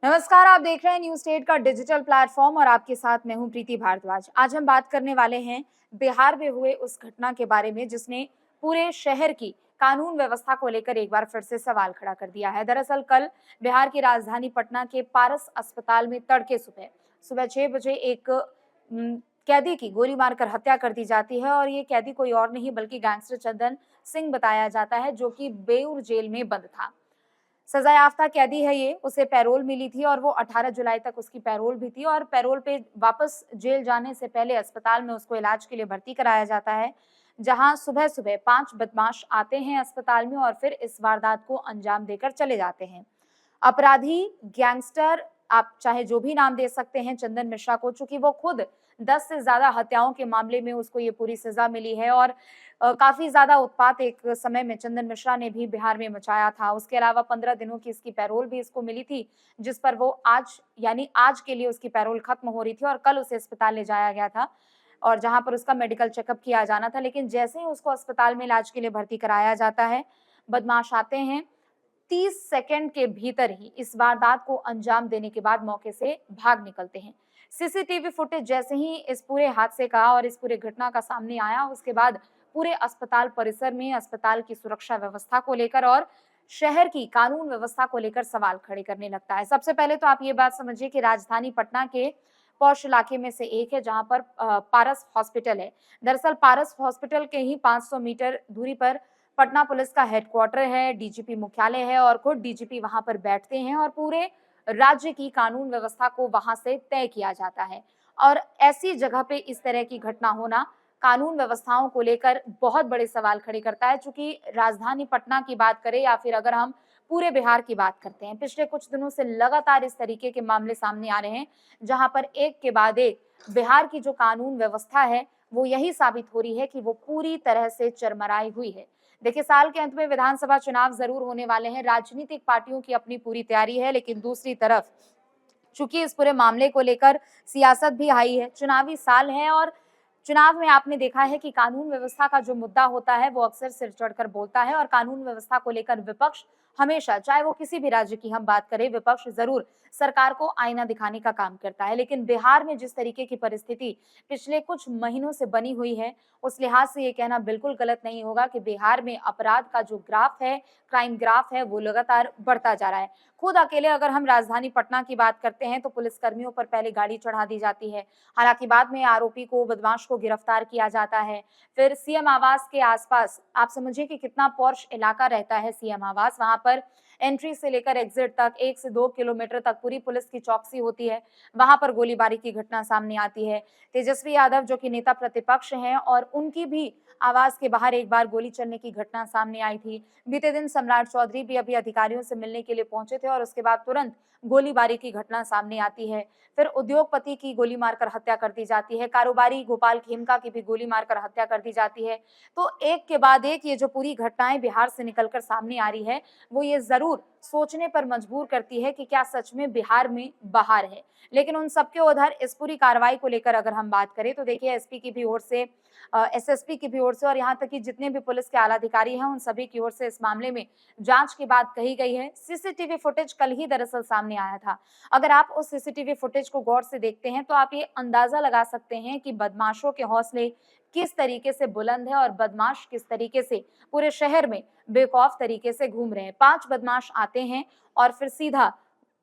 नमस्कार, आप देख रहे हैं न्यूज स्टेट का डिजिटल प्लेटफॉर्म और आपके साथ मैं हूं प्रीति भारद्वाज। आज हम बात करने वाले हैं बिहार में हुए उस घटना के बारे में जिसने पूरे शहर की कानून व्यवस्था को लेकर एक बार फिर से सवाल खड़ा कर दिया है। दरअसल कल बिहार की राजधानी पटना के पारस अस्पताल में तड़के सुबह सुबह 6 बजे एक कैदी की गोली मारकर हत्या कर दी जाती है और ये कैदी कोई और नहीं बल्कि गैंगस्टर चंदन सिंह बताया जाता है, जो कि बेऊर जेल में बंद था। सजायाफ्ता कैदी है ये, उसे पैरोल मिली थी और वो 18 जुलाई तक उसकी पैरोल भी थी और पैरोल पे वापस जेल जाने से पहले अस्पताल में उसको इलाज के लिए भर्ती कराया जाता है, जहां सुबह-सुबह 5 बदमाश आते हैं अस्पताल में और फिर इस वारदात को अंजाम देकर चले जाते हैं। अपराधी, गैंगस्टर, आप चाहे जो भी नाम दे सकते हैं चंदन मिश्रा को, चूंकि वो खुद 10 से ज्यादा हत्याओं के मामले में उसको ये पूरी सजा मिली है और काफी ज्यादा उत्पात एक समय में चंदन मिश्रा ने भी बिहार में मचाया था। उसके अलावा 15 दिनों की इसकी पैरोल भी इसको मिली थी, जिस पर वो आज यानी आज के लिए उसकी पैरोल खत्म हो रही थी और कल उसे अस्पताल ले जाया गया था और जहां पर उसका मेडिकल चेकअप किया जाना था। लेकिन जैसे ही उसको अस्पताल में इलाज के लिए भर्ती कराया जाता है, बदमाश आते हैं, 30 सेकंड के भीतर ही इस वारदात को अंजाम देने के बाद मौके से भाग निकलते हैं। सीसीटीवी फुटेज जैसे ही इस पूरे हादसे का और इस पूरे घटना का सामने आया, उसके बाद पूरे अस्पताल परिसर में अस्पताल की सुरक्षा व्यवस्था को लेकर और शहर की कानून व्यवस्था को लेकर सवाल खड़े करने लगता है। सबसे पहले तो आप ये बात समझिए कि राजधानी पटना के पॉश इलाके में से एक है जहां पर पारस हॉस्पिटल है। दरअसल पारस हॉस्पिटल के ही 500 मीटर दूरी पर पटना पुलिस का हेडक्वार्टर है, डीजीपी मुख्यालय है और खुद डीजीपी वहां पर बैठते हैं और पूरे राज्य की कानून व्यवस्था को वहां से तय किया जाता है। और ऐसी जगह पे इस तरह की घटना होना कानून व्यवस्थाओं को लेकर बहुत बड़े सवाल खड़े करता है। चूंकि राजधानी पटना की बात करें या फिर अगर हम पूरे बिहार की बात करते हैं, पिछले कुछ दिनों से लगातार इस तरीके के मामले सामने आ रहे हैं, जहां पर एक के बाद एक बिहार की जो कानून व्यवस्था है वो यही साबित हो रही है कि वो पूरी तरह से चरमराई हुई है। देखिए, साल के अंत में विधानसभा चुनाव जरूर होने वाले हैं, राजनीतिक पार्टियों की अपनी पूरी तैयारी है, लेकिन दूसरी तरफ चूंकि इस पूरे मामले को लेकर सियासत भी आई है, चुनावी साल है और चुनाव में आपने देखा है कि कानून व्यवस्था का जो मुद्दा होता है वो अक्सर सिर चढ़कर बोलता है और कानून व्यवस्था को लेकर विपक्ष हमेशा, चाहे वो किसी भी राज्य की हम बात करें, विपक्ष जरूर सरकार को आईना दिखाने का काम करता है। लेकिन बिहार में जिस तरीके की परिस्थिति पिछले कुछ महीनों से बनी हुई है, उस लिहाज से ये कहना बिल्कुल गलत नहीं होगा कि बिहार में अपराध का जो ग्राफ है, क्राइम ग्राफ है, वो लगातार बढ़ता जा रहा है। खुद अकेले अगर हम राजधानी पटना की बात करते हैं तो पुलिसकर्मियों पर पहले गाड़ी चढ़ा दी जाती है, हालांकि बाद में आरोपी को, बदमाश को गिरफ्तार किया जाता है। फिर सीएम आवास के आसपास आप समझिए कि कितना पॉश इलाका रहता है सीएम आवास, वहां पर एंट्री से लेकर एग्जिट तक 1 से 2 किलोमीटर तक पूरी पुलिस की चौकसी होती है। वहां पर गोलीबारी की घटना सामने आती है। तेजस्वी यादव जो कि नेता प्रतिपक्ष हैं और उनकी भी आवास के बाहर एक बार गोली चलने की घटना सामने आई थी। बीते दिन सम्राट चौधरी भी अभी अधिकारियों से मिलने के लिए पहुंचे थे और उसके बाद तुरंत गोलीबारी की घटना सामने आती है। फिर उद्योगपति की गोली मारकर हत्या कर दी जाती है, कारोबारी गोपाल खेमका की भी गोली मारकर हत्या कर दी जाती है। तो एक के बाद एक ये जो पूरी घटनाएं बिहार से निकलकर सामने आ रही है, वो ये जरूर सोचने पर मजबूर करती है कि क्या सच में बिहार में बहार है। लेकिन उन सबके उधर इस पूरी कार्रवाई को लेकर अगर हम बात करें तो देखिए, एसपी की भी ओर से, एसएसपी की भी ओर से और यहाँ तक कि जितने भी पुलिस के आला अधिकारी हैं उन सभी की ओर से इस मामले में जांच की बात कही गई है। सीसीटीवी फुटेज कल ही दरअसल सामने आया था। अगर आप उस सीसीटीवी फुटेज को गौर से देखते हैं तो आप ये अंदाजा लगा सकते हैं कि बदमाशों के हौसले किस तरीके से बुलंद है और बदमाश किस तरीके से पूरे शहर में बेखौफ तरीके से घूम रहे हैं। 5 बदमाश आते हैं और फिर सीधा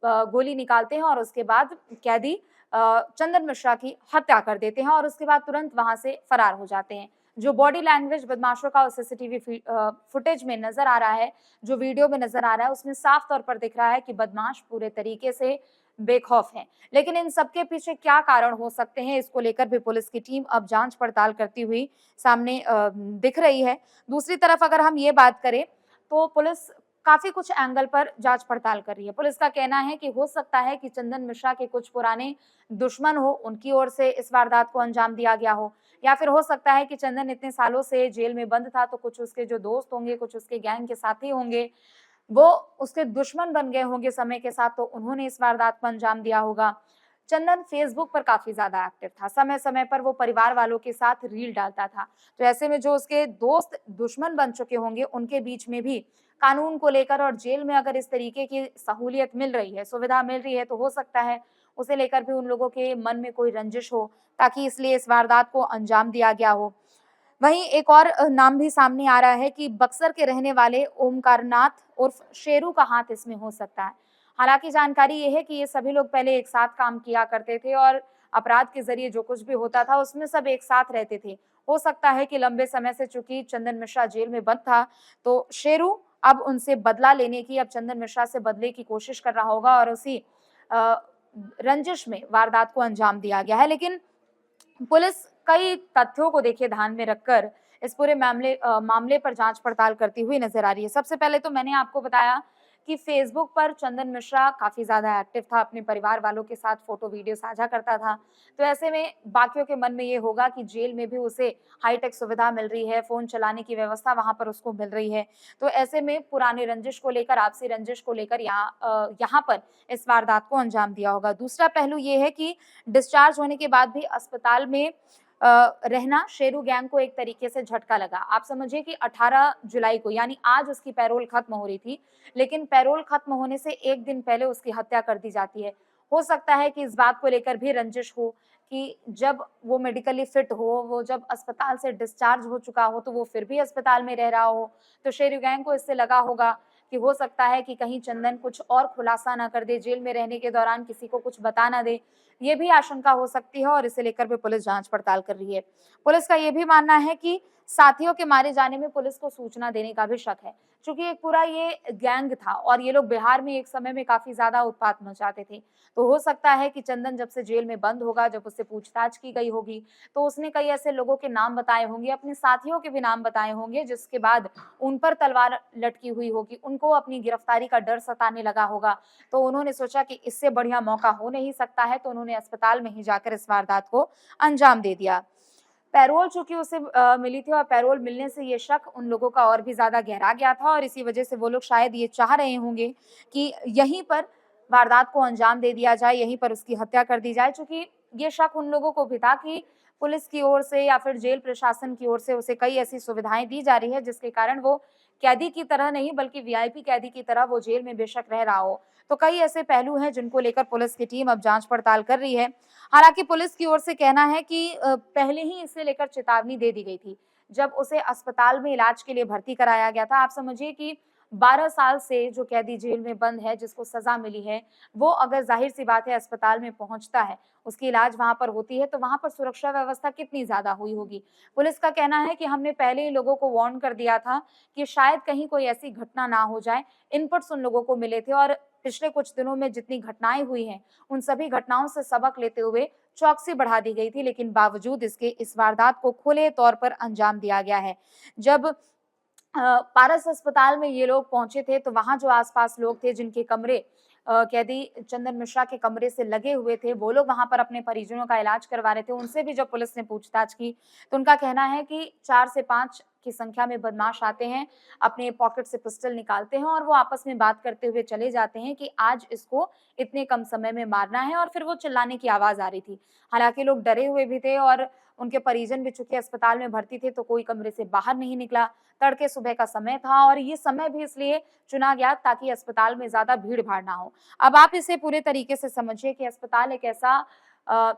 गोली निकालते हैं और उसके बाद कैदी चंदन मिश्रा की हत्या कर देते हैं और उसके बाद तुरंत वहां से फरार हो जाते हैं। जो बॉडी लैंग्वेज बदमाशों का उस सीसीटीवी फुटेज में नजर आ रहा है, जो वीडियो में नजर आ रहा है, उसमें साफ तौर पर दिख रहा है कि बदमाश पूरे तरीके से बेखौफ हैं। लेकिन इन सबके पीछे क्या कारण हो सकते हैं, इसको लेकर भी पुलिस की टीम अब जांच पड़ताल करती हुई सामने दिख रही है। दूसरी तरफ अगर हम ये बात करें तो पुलिस काफी कुछ एंगल पर जांच पड़ताल कर रही है। पुलिस का कहना है कि हो सकता है कि चंदन मिश्रा के कुछ पुराने दुश्मन हो, उनकी ओर से इस वारदात को अंजाम दिया गया हो, या फिर हो सकता है कि चंदन इतने सालों से जेल में बंद था तो कुछ उसके जो दोस्त होंगे, कुछ उसके गैंग के साथी होंगे, वो उसके दुश्मन बन गए होंगे समय के साथ, तो उन्होंने इस वारदात को अंजाम दिया होगा। चंदन फेसबुक पर काफी ज्यादा एक्टिव था। समय समय पर वो परिवार वालों के साथ रील डालता था। तो ऐसे में जो उसके दोस्त दुश्मन बन चुके होंगे, उनके बीच में भी कानून को लेकर और जेल में अगर इस तरीके की सहूलियत मिल रही है, सुविधा मिल रही है, तो हो सकता है उसे लेकर भी उन लोगों के मन में कोई रंजिश हो, ताकि इसलिए इस वारदात को अंजाम दिया गया हो। वहीं एक और नाम भी सामने आ रहा है कि बक्सर के रहने वाले ओमकारनाथ उर्फ शेरू का हाथ इसमें हो सकता है। हालांकि जानकारी ये है कि ये सभी लोग पहले एक साथ काम किया करते थे और अपराध के जरिए जो कुछ भी होता था उसमें सब एक साथ रहते थे। हो सकता है कि लंबे समय से चूंकि चंदन मिश्रा जेल में बंद था, तो शेरू अब उनसे बदला लेने की, अब चंदन मिश्रा से बदले की कोशिश कर रहा होगा और उसी अ, रंजिश में वारदात को अंजाम दिया गया है। लेकिन पुलिस कई तथ्यों को देखिए ध्यान में रखकर इस पूरे मामले पर जांच पड़ताल करती हुई नजर आ रही है। सबसे पहले तो मैंने आपको बताया कि फेसबुक पर चंदन मिश्रा काफी ज्यादा एक्टिव था, अपने परिवार वालों के साथ फोटो वीडियो साझा करता था। तो ऐसे में बाकियों के मन में ये होगा कि जेल में भी उसे हाईटेक सुविधा मिल रही है, फोन चलाने की व्यवस्था वहां पर उसको मिल रही है। तो ऐसे में पुराने रंजिश को लेकर, आपसी रंजिश को लेकर यहाँ पर इस वारदात को अंजाम दिया होगा। दूसरा पहलू ये है कि डिस्चार्ज होने के बाद भी अस्पताल में रहना शेरू गैंग को एक तरीके से झटका लगा। आप समझिए कि 18 जुलाई को, यानी आज उसकी पैरोल खत्म हो रही थी, लेकिन पैरोल खत्म होने से एक दिन पहले उसकी हत्या कर दी जाती है। हो सकता है कि इस बात को लेकर भी रंजिश हो कि जब वो मेडिकली फिट हो, वो जब अस्पताल से डिस्चार्ज हो चुका हो, तो वो फिर भी अस्पताल में रह रहा हो। तो शेरू गैंग को इससे लगा होगा कि हो सकता है कि कहीं चंदन कुछ और खुलासा ना कर दे, जेल में रहने के दौरान किसी को कुछ बता ना दे। ये भी आशंका हो सकती है और इसे लेकर भी पुलिस जांच पड़ताल कर रही है। पुलिस का ये भी मानना है कि साथियों के मारे जाने में पुलिस को सूचना देने का भी शक है, क्योंकि एक पूरा ये गैंग था और ये लोग बिहार में एक समय में काफी ज्यादा उत्पात मचाते थे। तो हो सकता है कि चंदन जब से जेल में बंद होगा, जब उससे पूछताछ की गई होगी, तो उसने कई ऐसे लोगों के नाम बताए होंगे, अपने साथियों के भी नाम बताए होंगे, जिसके बाद उन पर तलवार लटकी हुई होगी, उनको अपनी गिरफ्तारी का डर सताने लगा होगा। तो उन्होंने सोचा कि इससे बढ़िया मौका हो नहीं सकता है, तो उन्होंने अस्पताल में ही जाकर इस वारदात को अंजाम दे दिया। पैरोल चूंकि उसे मिली थी और पैरोल मिलने से ये शक उन लोगों का और भी ज्यादा गहरा गया था और इसी वजह से वो लोग शायद ये चाह रहे होंगे कि यहीं पर वारदात को अंजाम दे दिया जाए, यहीं पर उसकी हत्या कर दी जाए। चूंकि ये शक उन लोगों को भी था कि पुलिस की ओर से या फिर जेल प्रशासन की ओर से उसे कई ऐसी सुविधाएं दी जा रही है, जिसके कारण वो कैदी की तरह नहीं बल्कि वीआईपी कैदी की तरह वो जेल में बेशक रह रहा हो। तो कई ऐसे पहलू हैं जिनको लेकर पुलिस की टीम अब जांच पड़ताल कर रही है। हालांकि पुलिस की ओर से कहना है कि पहले ही इसे लेकर चेतावनी दे दी गई थी, जब उसे अस्पताल में इलाज के लिए भर्ती कराया गया था। आप समझिए कि 12 साल से जो कैदी जेल में बंद है, जिसको सजा मिली है, वो अगर जाहिर सी बात है अस्पताल में पहुंचता है, उसकी इलाज वहां पर होती है, तो वहां पर सुरक्षा व्यवस्था कितनी ज्यादा हुई होगी। पुलिस का कहना है कि हमने पहले ही लोगों को वार्न कर दिया था कि शायद कहीं कोई ऐसी घटना ना हो जाए। इनपुट्स उन लोगों को मिले थे और पिछले कुछ दिनों में जितनी घटनाएं हुई हैं, उन सभी घटनाओं से सबक लेते हुए चौकसी बढ़ा दी गई थी, लेकिन बावजूद इसके इस वारदात को खुले तौर पर अंजाम दिया गया है। जब पारस अस्पताल में ये लोग पहुंचे थे, तो वहां जो आसपास लोग थे जिनके कमरे कैदी चंदन मिश्रा के कमरे से लगे हुए थे, वो लोग वहां पर अपने परिजनों का इलाज करवा रहे थे। उनसे भी जब पुलिस ने पूछताछ की, तो उनका कहना है कि 4 से 5 की संख्या में बदमाश आते हैं, अपने पॉकेट से पिस्टल निकालते हैं और वो आपस में बात करते हुए चले जाते हैं कि आज इसको इतने कम समय में मारना है, और फिर वो चिल्लाने की आवाज आ रही थी। हालांकि लोग डरे हुए भी थे और उनके परिजन भी चूंकि अस्पताल में भर्ती थे, तो कोई कमरे से बाहर नहीं निकला। तड़के सुबह का समय था और ये समय भी इसलिए चुना गया ताकि अस्पताल में ज्यादा भीड़ भाड़ ना हो। अब आप इसे पूरे तरीके से समझिए कि अस्पताल एक ऐसा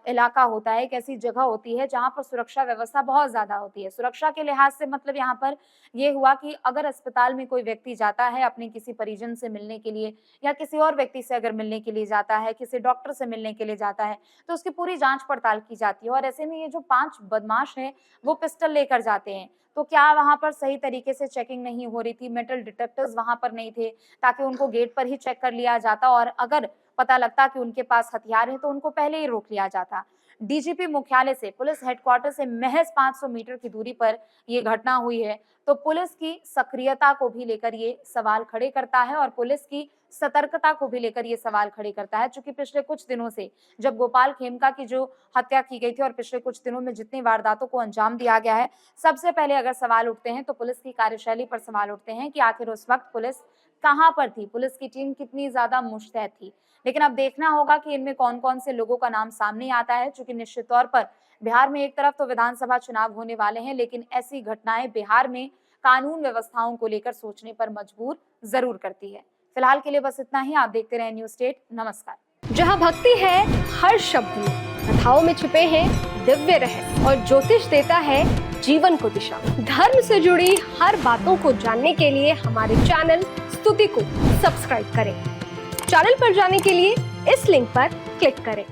इलाका होता है, एक ऐसी जगह होती है जहां पर सुरक्षा व्यवस्था बहुत ज्यादा होती है। सुरक्षा के लिहाज से मतलब यहाँ पर ये हुआ कि अगर अस्पताल में कोई व्यक्ति जाता है अपने किसी परिजन से मिलने के लिए, या किसी और व्यक्ति से अगर मिलने के लिए जाता है, किसी डॉक्टर से मिलने के लिए जाता है, तो उसकी पूरी जांच पड़ताल की जाती है। और ऐसे में ये जो 5 बदमाश हैं, वो पिस्टल लेकर जाते हैं। तो क्या वहां पर सही तरीके से चेकिंग नहीं हो रही थी? मेटल डिटेक्टर्स वहां पर नहीं थे, ताकि उनको गेट पर ही चेक कर लिया जाता और अगर पता लगता कि उनके पास हथियार है तो उनको पहले ही रोक लिया जाता। डीजीपी मुख्यालय से, पुलिस हेडक्वार्टर से महज 500 मीटर की दूरी पर ये घटना हुई है। तो पुलिस की सक्रियता को भी लेकर ये सवाल खड़े करता है और पुलिस की सतर्कता को भी लेकर ये सवाल खड़े करता है। चूंकि पिछले कुछ दिनों से जब गोपाल खेमका की जो हत्या की गई थी और पिछले कुछ दिनों में जितनी वारदातों को अंजाम दिया गया है, सबसे पहले अगर सवाल उठते हैं तो पुलिस की कार्यशैली पर सवाल उठते हैं कि आखिर उस वक्त पुलिस कहां पर थी, पुलिस की टीम कितनी ज्यादा मुस्तैद थी। लेकिन अब देखना होगा कि इनमें कौन कौन से लोगों का नाम सामने आता है, चूंकि निश्चित तौर पर बिहार में एक तरफ तो विधानसभा चुनाव होने वाले हैं, लेकिन ऐसी घटनाएं बिहार में कानून व्यवस्थाओं को लेकर सोचने पर मजबूर जरूर करती है। फिलहाल के लिए बस इतना ही। आप देखते रहें न्यूज स्टेट। नमस्कार। जहां भक्ति है हर शब्द में, कथाओं में छुपे हैं दिव्य रहस्य और ज्योतिष देता है जीवन को दिशा। धर्म से जुड़ी हर बातों को जानने के लिए हमारे चैनल स्तुति को सब्सक्राइब करें। चैनल पर जाने के लिए इस लिंक पर क्लिक करें।